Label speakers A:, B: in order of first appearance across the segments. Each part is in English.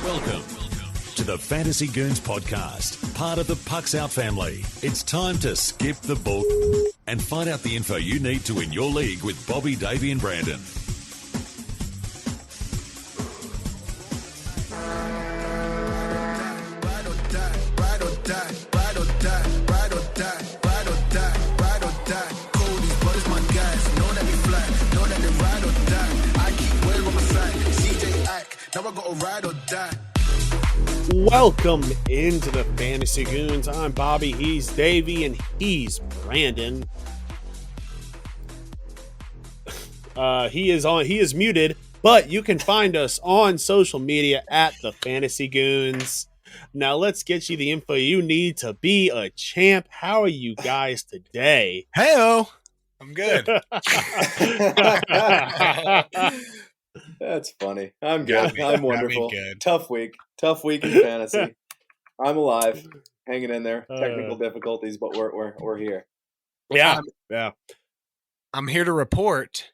A: Welcome to the Fantasy Goons podcast, part of the Pucks Out family. It's time to skip the book and find out the info you need to win your league with Bobby, Davey, and Brandon.
B: Welcome into the Fantasy Goons. I'm Bobby, he's Davey, and he's Brandon. He is muted, but you can find us on social media at the Fantasy Goons. Now let's get you the info you need to be a champ. How are you guys today?
C: Hey-o! I'm good.
D: That's funny. I'm good. I'm wonderful.
C: Good.
D: Tough week in fantasy. I'm alive, hanging in there. Technical difficulties, but we're here.
B: Yeah.
C: I'm here to report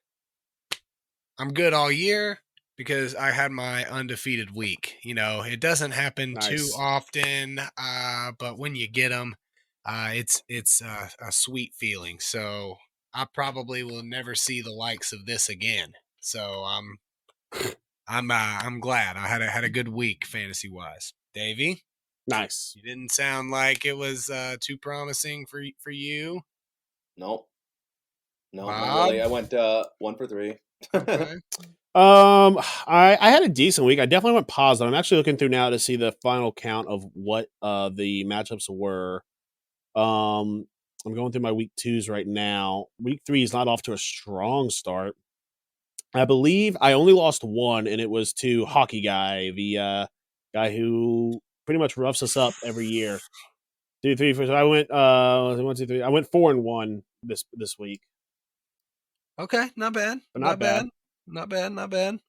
C: I'm good all year because I had my undefeated week. You know, it doesn't happen too often, but when you get them, it's a sweet feeling. So I probably will never see the likes of this again. So I'm glad I had a good week fantasy wise. Davey,
B: Nice.
C: you didn't sound like it was too promising for you.
D: Nope. No,
C: Bob?
D: not really. I went 1 for 3.
C: Okay.
B: I had a decent week. I definitely went positive. I'm actually looking through now to see the final count of what the matchups were. I'm going through my week 2s right now. Week 3 is not off to a strong start. I believe I only lost one, and it was to Hockey Guy, the guy who pretty much roughs us up every year. 2, 3, 4. So I went 1, 2, 3. I went 4-1 this week.
C: Okay, not bad.
B: But not bad.
C: Not bad.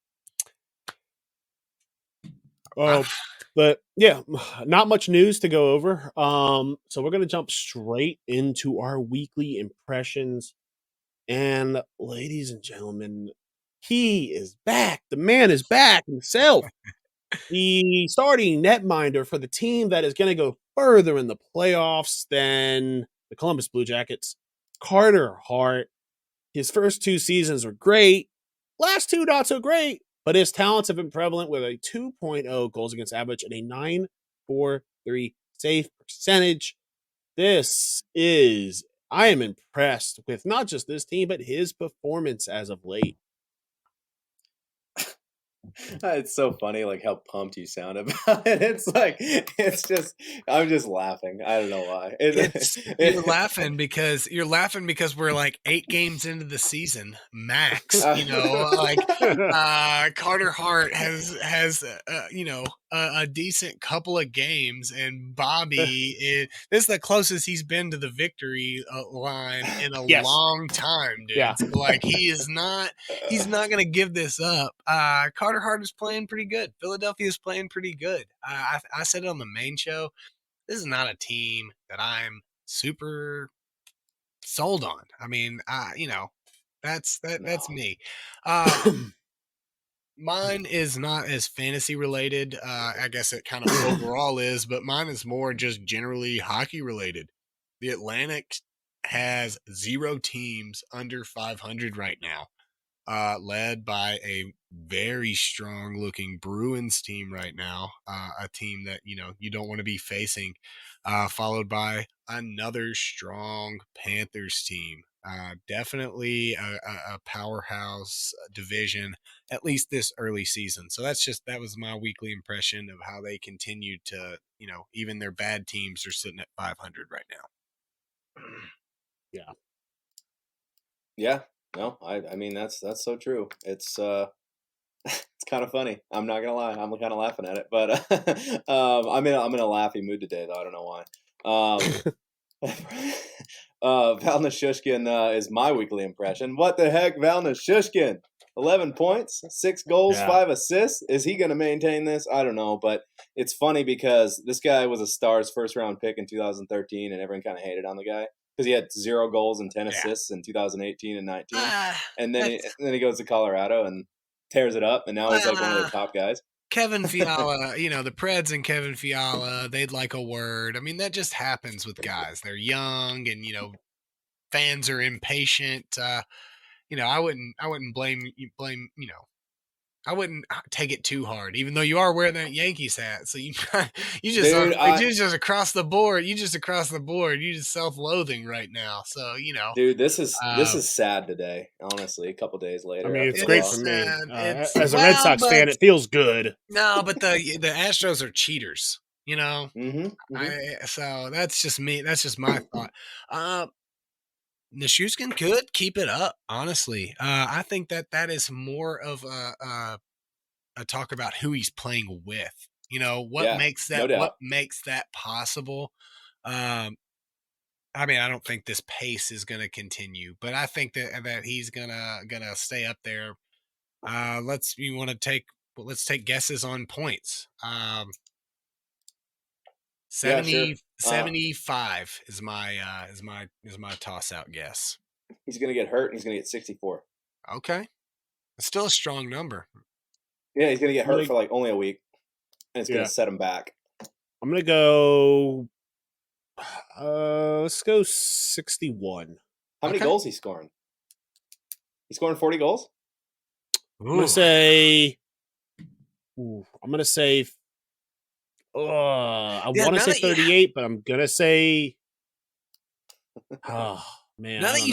B: But yeah, not much news to go over. So we're gonna jump straight into our weekly impressions. And ladies and gentlemen, he is back. The man is back himself. The starting netminder for the team that is gonna go further in the playoffs than the Columbus Blue Jackets, Carter Hart. His first 2 seasons were great. Last 2 not so great. But his talents have been prevalent with a 2.0 goals against average and a 9.43 save percentage. I am impressed with not just this team, but his performance as of late.
D: It's so funny, like how pumped you sound about it. I'm just laughing. I don't know why.
C: You're laughing because we're like 8 games into the season max. You know, like Carter Hart has a decent couple of games, and Bobby this is the closest he's been to the victory line in a long time, dude.
B: Yeah.
C: So, like he's not going to give this up. Carter Hart is playing pretty good. Philadelphia is playing pretty good. I said it on the main show. This is not a team that I'm super sold on. I mean, that's me. Mine is not as fantasy related. I guess it kind of overall is, but mine is more just generally hockey related. The Atlantic has 0 teams under 500 right now, led by a very strong looking Bruins team right now, a team that, you don't want to be facing, followed by another strong Panthers team. Definitely a powerhouse division, at least this early season. So that was my weekly impression of how they continue to, even their bad teams are sitting at 500 right now.
B: Yeah.
D: Yeah. No, I mean that's so true. It's it's kind of funny. I'm not gonna lie. I'm kind of laughing at it, but I'm in a laughy mood today, though. I don't know why. Val Nichushkin is my weekly impression. What the heck, Val Nichushkin? 11 points, 6 goals, 5 assists. Is he going to maintain this? I don't know, but it's funny because this guy was a Stars first-round pick in 2013, and everyone kind of hated on the guy because he had 0 goals and 10 assists in 2018 and 19. And then he goes to Colorado and tears it up, and now he's like one of their top guys.
C: Kevin Fiala, the Preds and Kevin Fiala, they'd like a word. I mean, that just happens with guys. They're young and, fans are impatient. I wouldn't blame, I wouldn't take it too hard, even though you are wearing that Yankees hat. So you just
D: Dude,
C: you just across the board. You just self-loathing right now. So
D: dude, this is sad today. Honestly, a couple days later.
B: I mean, it's
C: it
B: great
C: is
B: for me.
C: sad.
B: As a Red Sox fan, it feels good.
C: No, but the Astros are cheaters. So that's just me. That's just my thought. Nichushkin could keep it up. Honestly, I think that is more of a talk about who he's playing with. What makes that
D: no doubt.
C: what makes that possible. I mean, I don't think this pace is going to continue, but I think that he's gonna stay up there. Let's take guesses on points. 70,
D: sure.
C: 75 is my toss out guess.
D: He's gonna get hurt and he's gonna get 64.
C: Okay, it's still a strong number.
D: Yeah, he's gonna get hurt for like only a week, and it's gonna set him back.
B: I'm gonna go. Let's go 61.
D: How many goals he's scoring? He's scoring 40 goals.
B: I'm gonna say. I'm gonna say. I want to say 38, but I'm gonna say. Oh man!
C: Now that you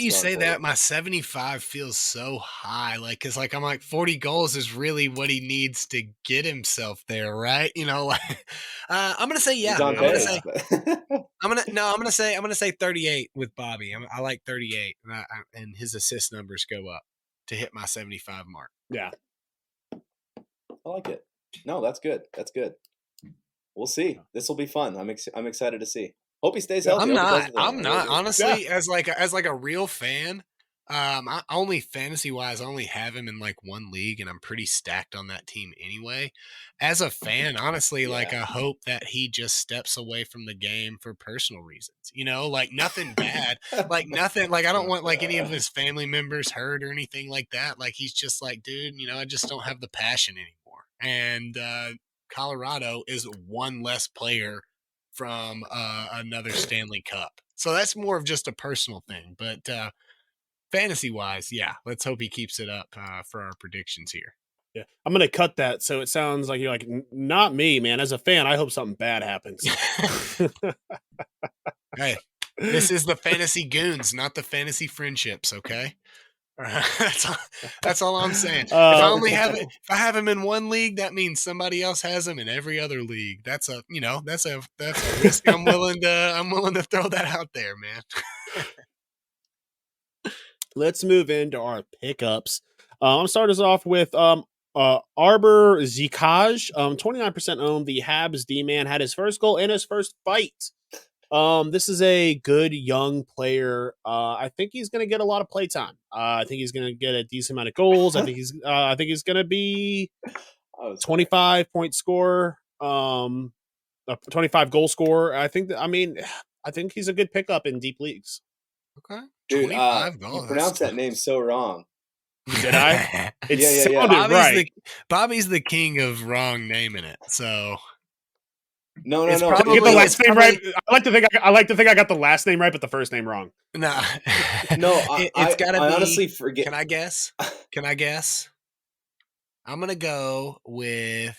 C: say that, my 75 feels so high. Like, cause like I'm like 40 goals is really what he needs to get himself there, right? I'm gonna say I'm gonna say 38 with Bobby. I like 38, and his assist numbers go up to hit my 75 mark.
B: Yeah,
D: I like it. No, that's good. That's good. We'll see. This will be fun. I'm excited to see. Hope he stays healthy.
C: I'm not honestly as like a real fan. I only fantasy wise, I only have him in like one league, and I'm pretty stacked on that team anyway. As a fan, honestly, like I hope that he just steps away from the game for personal reasons. Like nothing bad, like nothing. Like I don't want like any of his family members hurt or anything like that. Like he's just like, dude, I just don't have the passion anymore. And Colorado is one less player from another Stanley Cup. So that's more of just a personal thing. But fantasy wise, let's hope he keeps it up for our predictions here.
B: Yeah, I'm going to cut that so it sounds like you're like, not me, man. As a fan, I hope something bad happens.
C: Hey, this is the Fantasy Goons, not the Fantasy Friendships, okay? That's all I'm saying. If I have him in one league, that means somebody else has him in every other league. That's a risk I'm willing to throw that out there, man.
B: Let's move into our pickups. I'm starting us off with Arbor Zikaj, 29% owned. The Habs D-man had his first goal and his first fight. This is a good young player. I think he's going to get a lot of play time. I think he's going to get a decent amount of goals. I think he's going to be 25 point scorer, a 25 goal scorer. I think he's a good pickup in deep leagues.
C: Okay.
D: Dude,
C: 25 goals.
D: You pronounced that name so wrong.
B: Did I? It
D: sounded
B: right.
C: Bobby's the king of wrong naming it. So
D: No.
B: Get the last name right. I like to think I got the last name right, but the first name wrong.
C: No,
D: it's gotta be. I honestly forget.
C: Can I guess? I'm gonna go with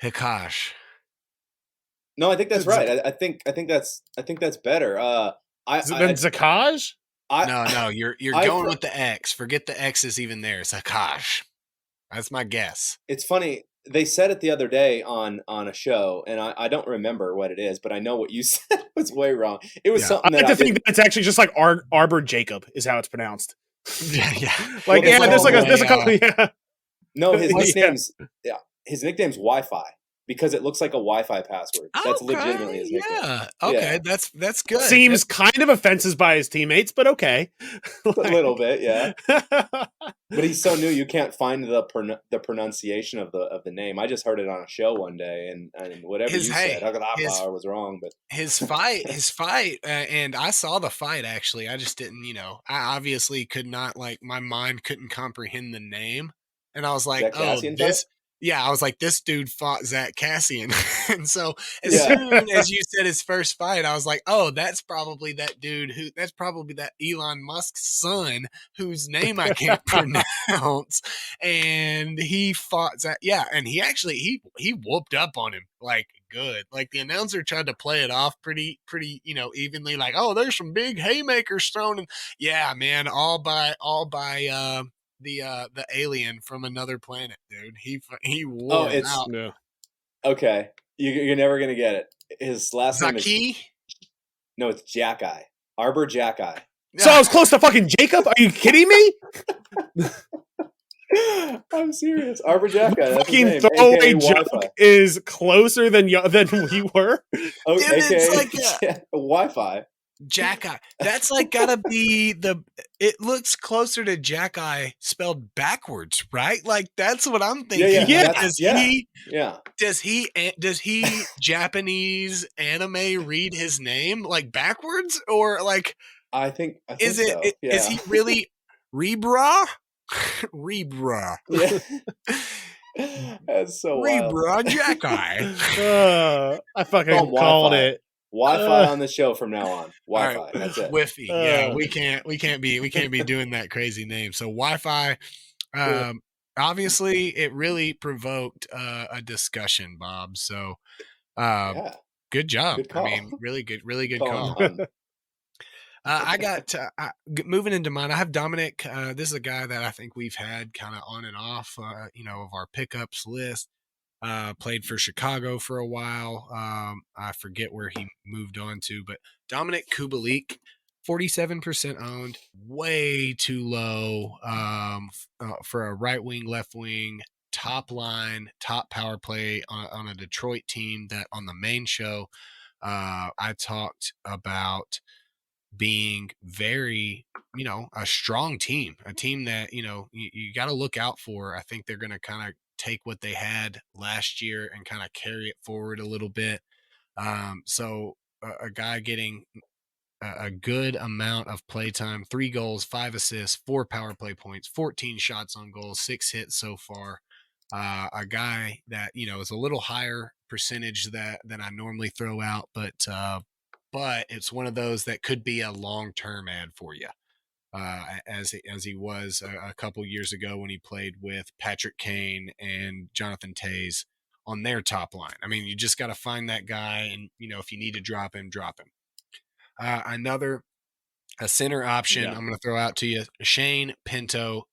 C: Hikash.
D: No, I think that's right. I think that's better.
B: Then Zakaj?
C: No, you're going with the X. Forget the X is even there. It's Hikash. That's my guess.
D: It's funny. They said it the other day on a show, and I don't remember what it is, but I know what you said was way wrong. It was something that
B: I like to think that it's actually just like Arbor Jacob is how it's pronounced.
C: Yeah.
B: Like, there's a couple. Yeah.
D: No, his nickname's his nickname's Wi-Fi because it looks like a Wi-Fi password. That's legitimately his nickname.
C: Yeah. Okay. Yeah. That's good.
B: Seems kind of offensive by his teammates, but okay.
D: A little bit, yeah. But he's so new, you can't find the pronunciation of the name. I just heard it on a show one day, and whatever you said, I was wrong. But
C: his fight, and I saw the fight actually. I just didn't, I obviously could not my mind couldn't comprehend the name. And I was like,
D: Zach
C: oh,
D: Cassian
C: this.
D: type?
C: Yeah, I was like, this dude fought Zach Cassian. And so as
D: Yeah.
C: soon as you said his first fight, I was like, oh, that's probably that dude that's probably that Elon Musk's son whose name I can't pronounce. And he fought Zach. Yeah. And he actually, he whooped up on him like good. Like the announcer tried to play it off pretty, evenly. Like, oh, there's some big haymakers thrown. And yeah, man, all by, the alien from another planet, dude. He wore him
D: it's
C: out.
B: Yeah.
D: okay. You're never gonna get it. His last name is
C: Zaki?
D: no, it's Jackeye. Arbor Jackeye.
B: So I was close to fucking Jacob? Are you kidding me?
D: I'm serious. Arbor Jackeye. That's his
B: Fucking
D: name.
B: throwaway
D: AKA
B: joke
D: Wi-Fi.
B: is closer than we were.
D: Oh,
C: Dude, it's
D: AKA
C: like
D: Wi-Fi.
C: Jackeye. That's like gotta be it looks closer to Jackeye spelled backwards, right? Like that's what I'm thinking.
B: Yeah.
C: Does he Japanese anime read his name like backwards or like
D: I think
C: is
D: so.
C: is he really Rebra? Rebra.
D: Yeah. That's so wild.
C: Rebra Jackeye.
B: I fucking
D: Oh,
B: called
D: Wi-Fi.
B: it.
D: Wi-Fi on the show from now on. Wi-Fi.
C: All right,
D: That's it.
C: Wi-Fi. Yeah, we can't be doing that crazy name. So Wi-Fi. Obviously, it really provoked a discussion, Bob. So,
D: Yeah.
C: good job.
D: Good call.
C: I mean, really good
D: Calling
C: call.
D: pun.
C: I got moving into mine. I have Dominic. This is a guy that I think we've had kind of on and off, of our pickups list. Played for Chicago for a while. I forget where he moved on to, but Dominic Kubalik, 47% owned, way too low for a right wing, left wing, top line, top power play on a Detroit team that on the main show I talked about being very, a strong team, a team that, you got to look out for. I think they're going to kind of take what they had last year and kind of carry it forward a little bit. So a guy getting a good amount of play time, 3 goals, 5 assists, 4 power play points, 14 shots on goal, 6 hits so far. A guy that, is a little higher percentage than I normally throw out, but it's one of those that could be a long-term ad for you. As he was a couple years ago when he played with Patrick Kane and Jonathan Toews on their top line. I mean, you just got to find that guy, and if you need to drop him, drop him. A center option I'm going to throw out to you, Shane Pinto,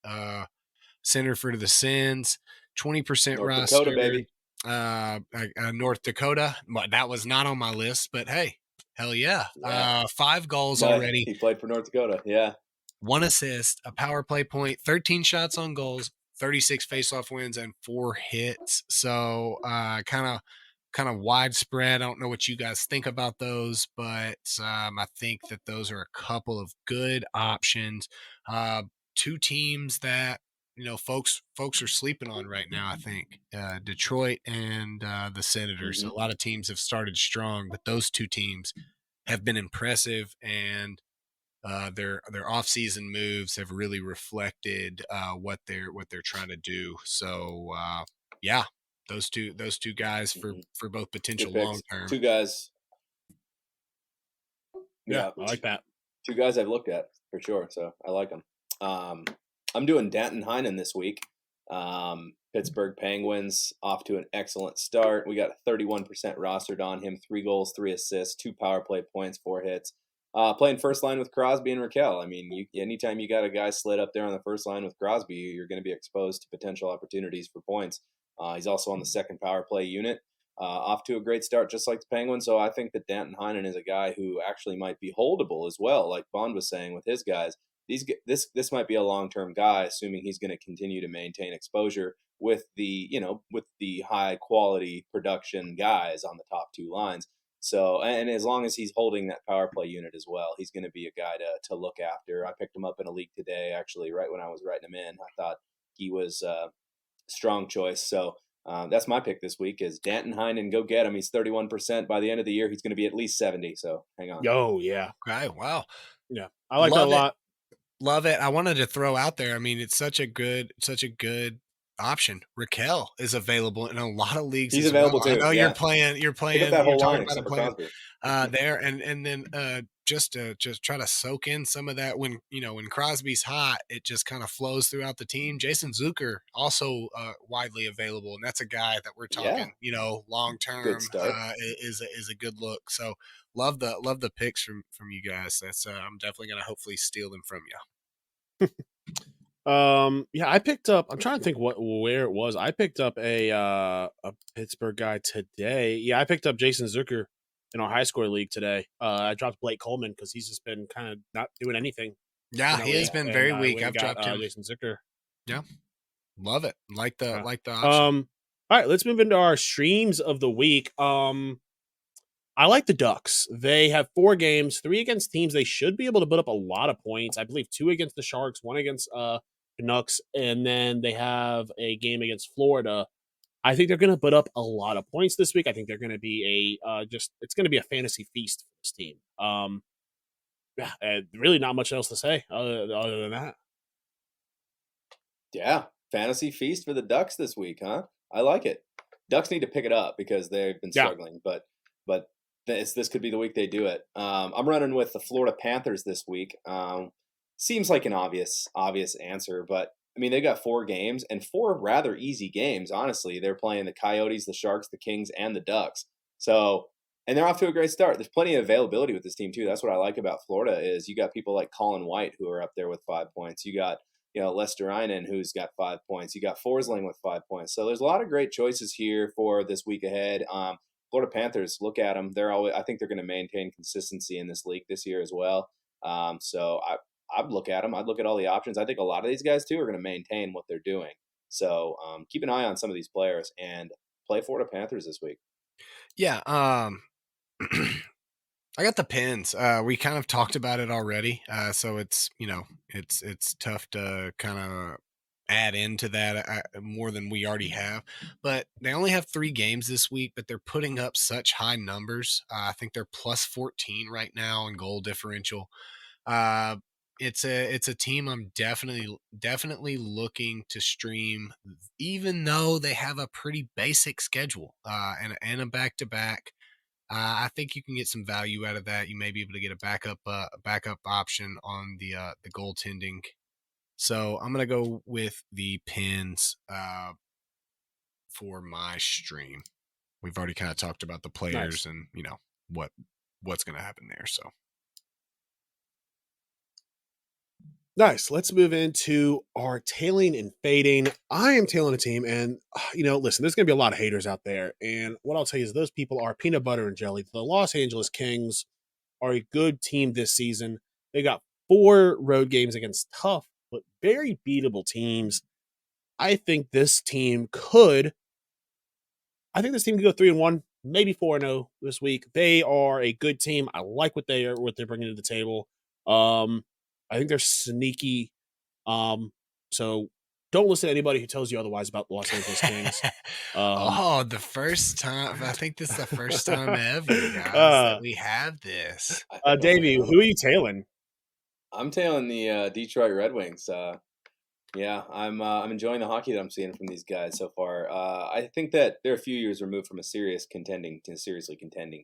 C: center for the Sens, 20%
D: North
C: roster.
D: Dakota, baby.
C: North Dakota. That was not on my list, but hey, hell yeah. 5 goals
D: But
C: already.
D: He played for North Dakota. Yeah.
C: 1 assist, a power play point, 13 shots on goals, 36 faceoff wins, and 4 hits. So kind of widespread. I don't know what you guys think about those, but I think that those are a couple of good options. 2 teams that folks are sleeping on right now. I think Detroit and the Senators.
D: Mm-hmm.
C: So a lot of teams have started strong, but those 2 teams have been impressive, and their off-season moves have really reflected what they're trying to do. So yeah, those two guys for both potential long term.
D: 2 guys.
B: Yeah, I like that.
D: 2 guys I've looked at for sure, so I like them. I'm doing Danton Heinen this week. Pittsburgh Penguins off to an excellent start. We got 31% rostered on him, 3 goals, 3 assists, 2 power play points, 4 hits. Playing first line with Crosby and Raquel. I mean, anytime you got a guy slid up there on the first line with Crosby, you're going to be exposed to potential opportunities for points. He's also on the second power play unit. Off to a great start, just like the Penguins. So I think that Danton Heinen is a guy who actually might be holdable as well, like Bond was saying with his guys. This might be a long-term guy, assuming he's going to continue to maintain exposure with the high quality production guys on the top 2 lines. So, and as long as he's holding that power play unit as well, he's going to be a guy to look after. I picked him up in a league today, actually, right when I was writing him in. I thought he was a strong choice. So that's my pick this week is Danton Heinen. Go get him. He's 31%. By the end of the year, he's going to be at least 70. So hang on.
B: Oh, yeah.
C: Okay, wow.
B: Yeah, I like that a lot.
C: Love it. I wanted to throw out there. I mean, it's such a good option. Raquel is available in a lot of leagues
D: He's
C: as well.
D: available
C: I
D: too.
C: know
D: Yeah.
C: you're
D: Pick up that whole
C: talking
D: line
C: about
D: except
C: him
D: for
C: playing
D: Crosby.
C: there, and then just to try to soak in some of that when when Crosby's hot, it just kind of flows throughout the team. Jason Zucker also widely available, and that's a guy that we're
D: Yeah.
C: talking long
D: Good
C: term
D: start.
C: is a good look. So love the picks from you guys. That's I'm definitely gonna hopefully steal them from you.
B: Yeah, I picked up. I'm trying to think where it was. I picked up a Pittsburgh guy today. Yeah, I picked up Jason Zucker in our high score league today. I dropped Blake Coleman because he's just been kind of not doing anything
C: Yeah,
B: in that
C: he has
B: league,
C: been
B: and
C: very
B: I
C: weak.
B: went and
C: I've
B: got
C: dropped him.
B: Jason Zucker.
C: Yeah, love it. Like the
B: Yeah.
C: option.
B: All right, let's move into our streams of the week. I like the Ducks. They have 4 games, 3 against teams they should be able to put up a lot of points. I believe 2 against the Sharks, 1 against Canucks, and then they have a game against Florida. I think they're going to put up a lot of points this week. I think they're going to be it's going to be a fantasy feast for this team. Really not much else to say other than that.
D: Yeah. Fantasy feast for the Ducks this week, huh? I like it. Ducks need to pick it up because they've been
B: Yeah.
D: struggling, but this could be the week they do it. I'm running with the Florida Panthers this week. Seems like an obvious answer, but I mean they got 4 games and 4 rather easy games. Honestly, they're playing the Coyotes, the Sharks, the Kings, and the Ducks. So, and they're off to a great start. There's plenty of availability with this team too. That's what I like about Florida is you got people like Colin White who are up there with 5 points. You got Lesterainen, who's got 5 points. You got Forsling with 5 points. So there's a lot of great choices here for this week ahead. Florida Panthers, look at them. I think they're going to maintain consistency in this league this year as well. So I'd look at them. I'd look at all the options. I think a lot of these guys too are going to maintain what they're doing. So keep an eye on some of these players and play Florida Panthers this week.
C: Yeah. I got the Pens. We kind of talked about it already. So it's it's tough to kind of add into that more than we already have. But they only have 3 games this week, but they're putting up such high numbers. I think they're plus 14 right now in goal differential. It's a team I'm definitely looking to stream, even though they have a pretty basic schedule and a back to back. I think you can get some value out of that. You may be able to get a backup option on the goaltending. So I'm gonna go with the Pens for my stream. We've already kind of talked about the players
B: Nice.
C: and what's gonna happen there. So
B: nice. Let's move into our tailing and fading. I am tailing a team, and listen, there's going to be a lot of haters out there. And what I'll tell you is those people are peanut butter and jelly. The Los Angeles Kings are a good team this season. They got 4 road games against tough but very beatable teams. I think this team could go 3-1, maybe 4-0 this week. They are a good team. I like what they're bringing to the table. I think they're sneaky. So don't listen to anybody who tells you otherwise about the Los Angeles Kings.
C: the first time. I think this is the first time ever, guys, that we have this.
B: Davey, who are you tailing?
D: I'm tailing the Detroit Red Wings. Yeah, I'm enjoying the hockey that I'm seeing from these guys so far. I think that they're a few years removed from a seriously contending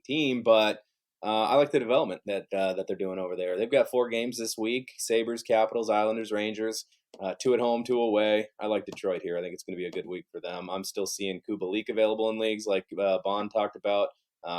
D: team, but I like the development that they're doing over there. They've got 4 games this week: Sabres, Capitals, Islanders, Rangers. 2 at home, 2 away. I like Detroit here. I think it's going to be a good week for them. I'm still seeing Kubalik available in leagues like Bond talked about.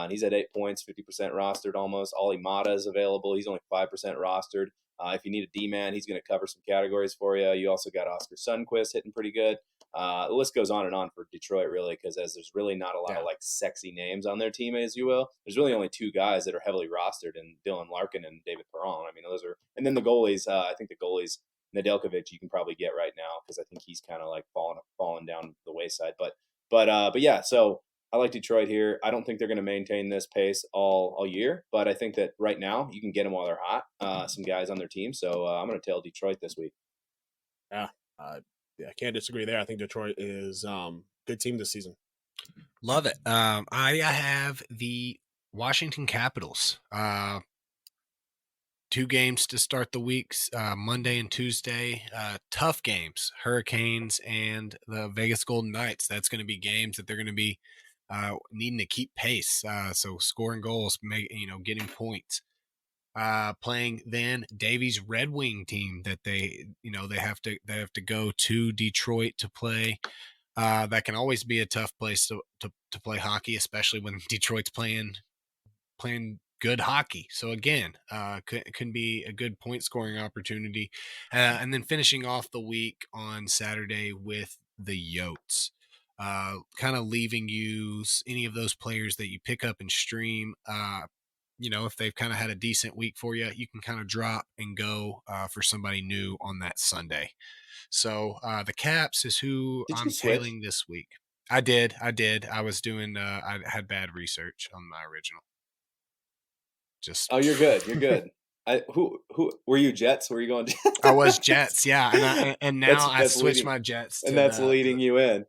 D: He's at 8 points, 50% rostered almost. Ollie Mata is available. He's only 5% rostered. If you need a D-man, he's going to cover some categories for you. You also got Oscar Sundquist hitting pretty good. The list goes on and on for Detroit, really, because as there's really not a lot of sexy names on their team, as you will. There's really only 2 guys that are heavily rostered, and Dylan Larkin and David Perron. I mean, those are, and then the goalies. I think the goalies, Nedeljkovic, you can probably get right now because I think he's kind of like falling down the wayside. But yeah, so I like Detroit here. I don't think they're going to maintain this pace all year, but I think that right now you can get them while they're hot. Some guys on their team, so I'm going to tail Detroit this week.
B: Yeah, I can't disagree there. I think Detroit is good team this season.
C: Love it. I have the Washington Capitals. 2 games to start the weeks, Monday and Tuesday. Tough games, Hurricanes and the Vegas Golden Knights. That's going to be games that they're going to be needing to keep pace. So scoring goals, getting points. Playing then Davies Red Wing team that they have to go to Detroit to play. That can always be a tough place to play hockey, especially when Detroit's playing good hockey. So again, can be a good point scoring opportunity. And then finishing off the week on Saturday with the Yotes. Kind of leaving you any of those players that you pick up and stream. If they've kind of had a decent week for you, you can kind of drop and go for somebody new on that Sunday. So the Caps is who
D: Did you
C: I'm
D: switch?
C: tailing this week. I did. I was doing. I had bad research on my original.
D: Oh, you're good. You're good. Who were you? Jets? Were you going Jets?
C: I was Jets, yeah, and now I switched
D: leading,
C: my Jets,
D: and that's leading you in,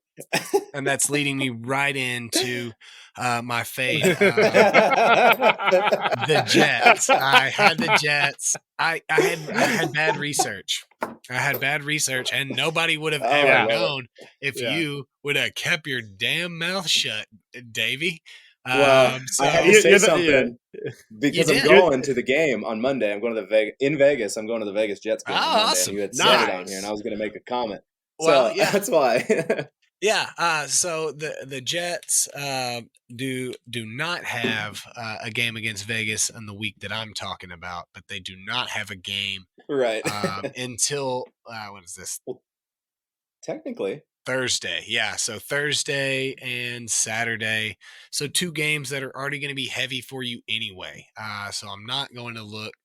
C: and that's leading me right into my fate, the Jets. I had the Jets. I had bad research. I had bad research, and nobody would have ever known if you would have kept your damn mouth shut, Davey.
D: Well, I had to say something because I'm going to the game on Monday. I'm going to Vegas. I'm going to the Vegas Jets game on Monday.
C: Awesome.
D: And you had said it on here, and I was going to make a comment.
C: Well,
D: so that's why.
C: Yeah. So the Jets do not have a game against Vegas in the week that I'm talking about, but they do not have a game
D: right
C: until what is this?
D: Well, technically.
C: Thursday. Yeah. So Thursday and Saturday. So 2 games that are already going to be heavy for you anyway. So I'm not going to look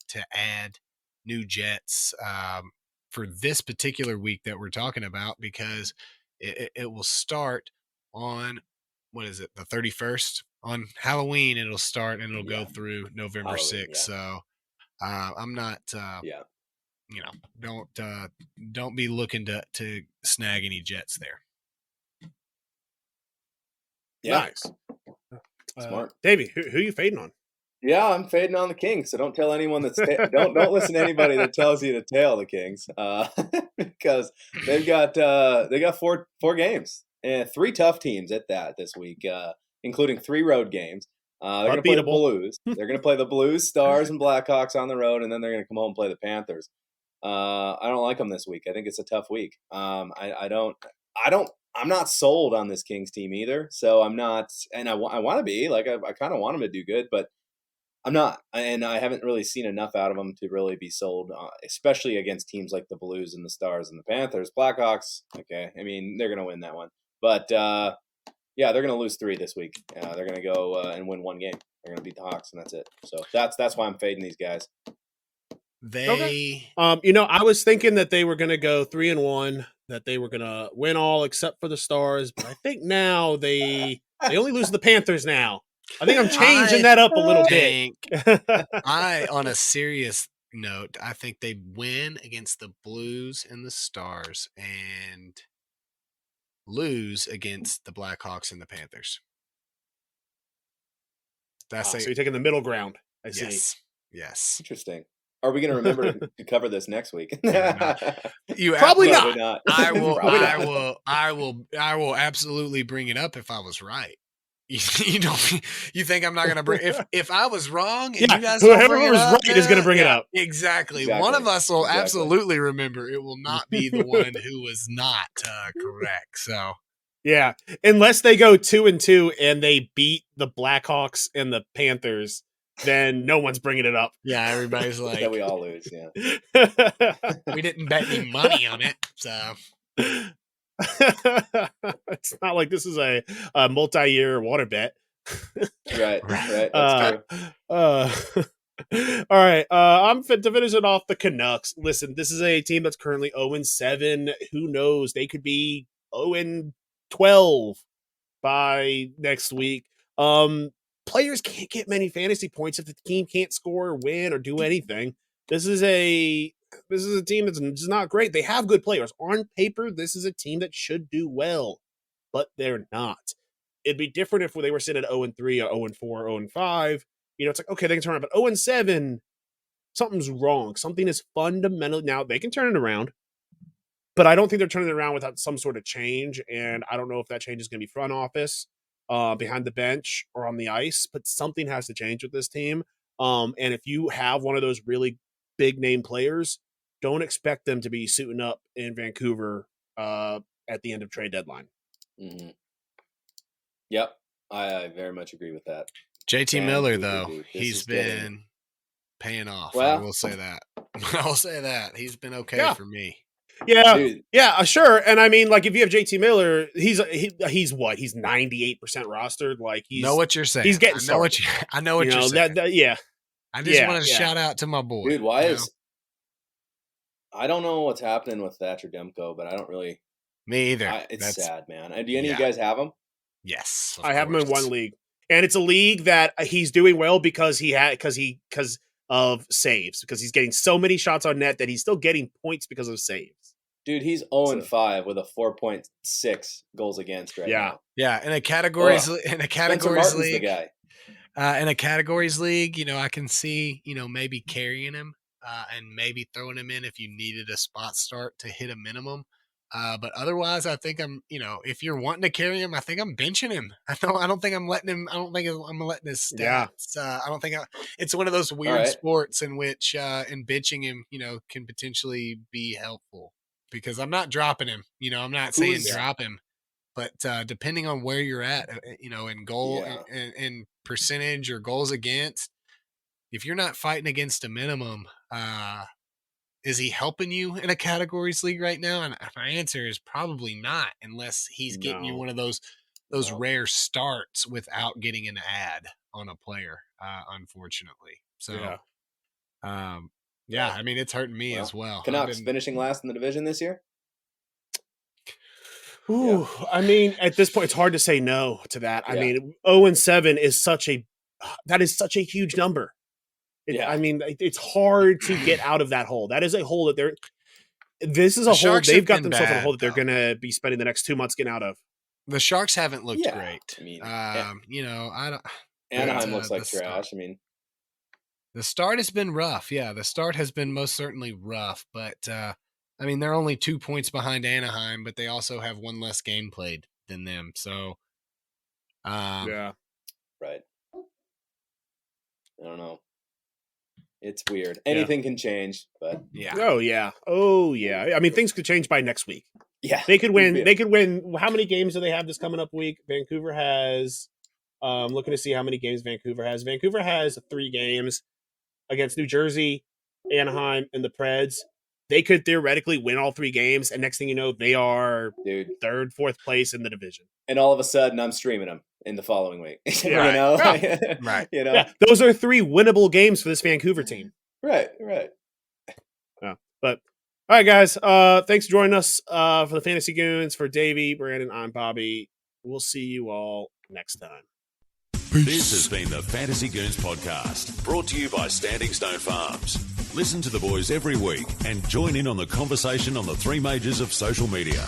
C: to add new Jets for this particular week that we're talking about because it will start on, what is it? The 31st on Halloween. It'll start and it'll go through November 6th. Yeah. So I'm not, don't be looking to snag any Jets there.
D: Yeah.
B: Nice.
D: Smart.
B: Davey, who are you fading on?
D: Yeah, I'm fading on the Kings. So don't tell anyone that's don't listen to anybody that tells you to tail the Kings because they've got 4 games and 3 tough teams at that this week, including 3 road games. They're going to play the Blues. They're going to play the Blues, Stars, and Blackhawks on the road, and then they're going to come home and play the Panthers. I don't like them this week. I think it's a tough week. I'm not sold on this Kings team either. So I'm not, and I want to be like, I kind of want them to do good, but I'm not, and I haven't really seen enough out of them to really be sold, especially against teams like the Blues and the Stars and the Panthers. Blackhawks, okay, I mean, they're going to win that one. But, yeah, they're going to lose 3 this week. They're going to go and win 1 game. They're going to beat the Hawks, and that's it. So that's why I'm fading these guys.
B: I was thinking that they were going to go 3-1, that they were going to win all except for the Stars, but I think now they only lose the Panthers now. I think I'm changing that up a little bit.
C: On a serious note, I think they win against the Blues and the Stars and lose against the Blackhawks and the Panthers.
B: So you're taking the middle ground. I see.
C: Yes.
D: Interesting. Are we going to remember to cover this next week?
B: You probably not.
C: I will absolutely bring it up if I was right. You think I'm not going to bring if I was wrong and you guys
B: whoever was right is going to bring it up.
C: Exactly. One of us will absolutely remember. It will not be the one who was not correct. So
B: yeah, unless they go 2-2 and they beat the Blackhawks and the Panthers, then no one's bringing it up.
C: Yeah, everybody's like,
D: that we all lose. Yeah,
C: we didn't bet any money on it, so.
B: It's not like this is a multi-year water bet.
D: Right. That's true.
B: All right. I'm fit to finish it off the Canucks. Listen, this is a team that's currently 0-7. Who knows? They could be 0-12 by next week. Players can't get many fantasy points if the team can't score or win or do anything. This is a team that's just not great. They have good players. On paper, this is a team that should do well, but they're not. It'd be different if they were sitting at 0-3 or 0-4 or 0-5. It's like, okay, they can turn around, but 0-7, something's wrong. Something is fundamentally, now they can turn it around, but I don't think they're turning it around without some sort of change. And I don't know if that change is going to be front office, behind the bench, or on the ice, but something has to change with this team. And if you have one of those really big name players, don't expect them to be suiting up in Vancouver at the end of trade deadline.
D: Mm-hmm. Yep, I very much agree with that.
C: JT Miller, though, he's been paying off. Well, I will say that. I will say that he's been okay for me.
B: Yeah, dude. Yeah, sure. And I mean, like, if you have JT Miller, he's what? He's 98% rostered. Like, he's
C: know what you're saying.
B: He's getting
C: I know what you're saying.
B: Yeah.
C: I just want to shout out to my boy.
D: Dude, why is I don't know what's happening with Thatcher Demko, but I don't really.
C: Me either.
D: It's sad, man. Do any of you guys have him?
C: Yes,
B: I have him in one league, and it's a league that he's doing well because of saves, because he's getting so many shots on net that he's still getting points because of saves.
D: Dude, he's 0-5 with a 4.6 goals against right now.
C: Yeah, in a categories league,
D: the guy.
C: In a categories league, I can see, maybe carrying him and maybe throwing him in if you needed a spot start to hit a minimum. But otherwise, I think I'm, if you're wanting to carry him, I think I'm benching him. I don't think I'm letting him. I don't think I'm letting his stats. I don't think it's one of those weird sports in which in benching him, can potentially be helpful, because I'm not dropping him. I'm not saying drop him, but depending on where you're at, in goal and percentage or goals against, if you're not fighting against a minimum, is he helping you in a categories league right now? And my answer is probably not, unless he's getting you one of those rare starts without getting an ad on a player, unfortunately. So, I mean, it's hurting me as well.
D: Canucks finishing last in the division this year?
B: Ooh, I mean, at this point, it's hard to say no to that. I mean, 0-7 is such a huge number. I mean, it's hard to get out of that hole. That is a hole that this is a hole they've got themselves in a hole that they're going to be spending the next 2 months getting out of.
C: The Sharks haven't looked great.
D: I mean,
C: I don't.
D: Anaheim looks like trash. I mean,
C: the start has been rough. Yeah, the start has been most certainly rough. But I mean, they're only 2 points behind Anaheim, but they also have one less game played than them. So,
D: right. I don't know. It's weird. Anything can change, but
B: Oh yeah. I mean, things could change by next week.
D: Yeah,
B: they could win. They could win. How many games do they have this coming up week? Vancouver has. Looking to see how many games Vancouver has. Vancouver has 3 games against New Jersey, Anaheim, and the Preds. They could theoretically win all 3 games, and next thing you know, they are 3rd, 4th place in the division.
D: And all of a sudden, I'm streaming them in the following week.
C: Right.
B: Those are 3 winnable games for this Vancouver team.
D: Right.
B: Yeah, but all right, guys. Thanks for joining us for the Fantasy Goons. For Davey, Brandon, I'm Bobby. We'll see you all next time.
A: This has been the Fantasy Goons podcast, brought to you by Standing Stone Farms. Listen to the boys every week and join in on the conversation on the 3 majors of social media.